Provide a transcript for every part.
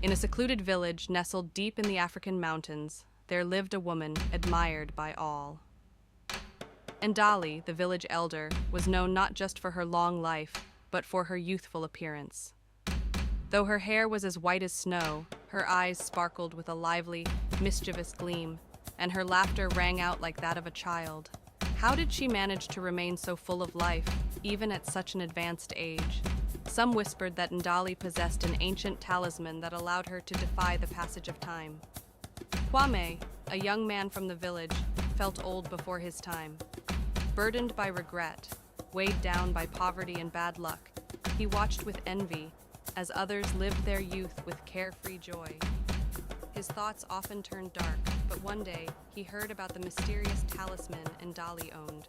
In a secluded village nestled deep in the African mountains, there lived a woman admired by all. Ndali, the village elder, was known not just for her long life, but for her youthful appearance. Though her hair was as white as snow, her eyes sparkled with a lively, mischievous gleam, and her laughter rang out like that of a child. How did she manage to remain so full of life, even at such an advanced age? Some whispered that Ndali possessed an ancient talisman that allowed her to defy the passage of time. Kwame, a young man from the village, felt old before his time. Burdened by regret, weighed down by poverty and bad luck, he watched with envy as others lived their youth with carefree joy. His thoughts often turned dark, but one day he heard about the mysterious talisman Ndali owned.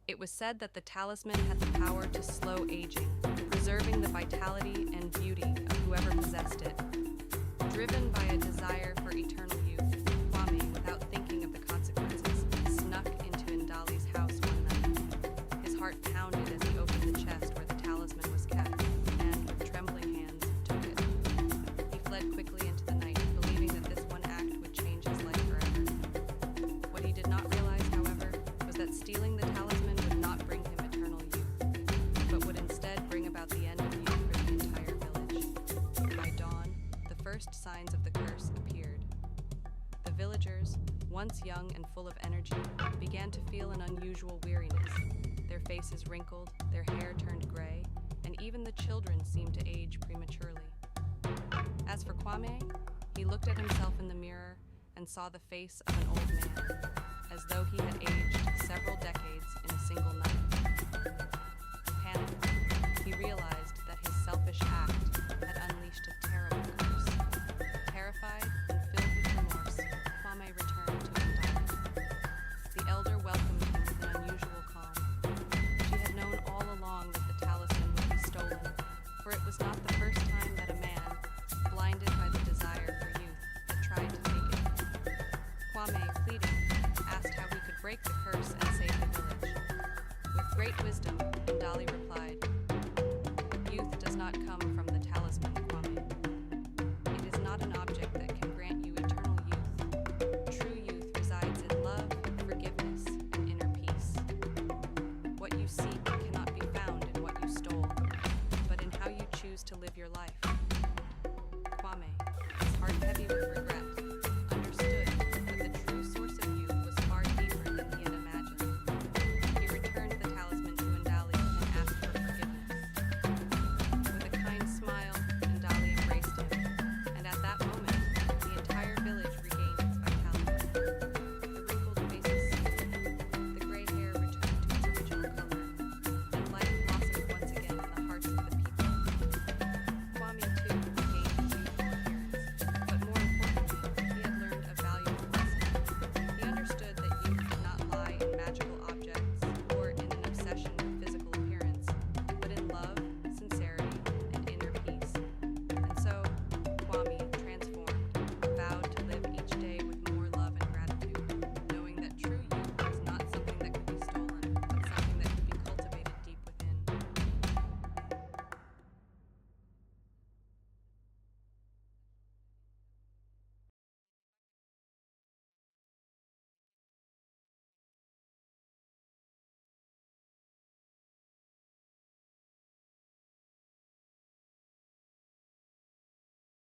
It was said that the talisman had the power to slow aging, preserving the vitality and beauty of whoever possessed it. Driven by a desire for eternal youth, Kwame, without thinking of the consequences, snuck into Ndali's house one night. His heart pounded as he opened the chest where the talisman was kept, and with trembling hands took it. He fled quickly into the night, believing that this one act would change his life forever. What he did not realize, however, was that stealing the talisman would not bring him eternal youth, but would instead bring about the end of youth for the entire village. By dawn, the first signs of the curse appeared. The villagers, once young and full of energy, began to feel an unusual weariness. Their faces wrinkled, their hair turned gray, and even the children seemed to age prematurely. As for Kwame, he looked at himself in the mirror and saw the face of an old man, as though he had aged several decades in a single night. Panicked, he realized that his selfish act had unleashed a terrible curse. Terrified and filled with remorse, Kwame returned to Ndali. The elder welcomed him with an unusual calm. She had known all along that the talisman would be stolen, for it was not the first time that a man, blinded by the desire for youth, had tried to take it. Kwame, pleading, asked how he could break the curse and save the village. With great wisdom, Ndali replied, "Youth does not come from the talisman, Kwame. It is not an object that can grant you eternal youth. True youth resides in love, forgiveness, and inner peace. What you seek cannot be found in what you stole, but in how you choose to live your life." Kwame, his heart heavy with regret,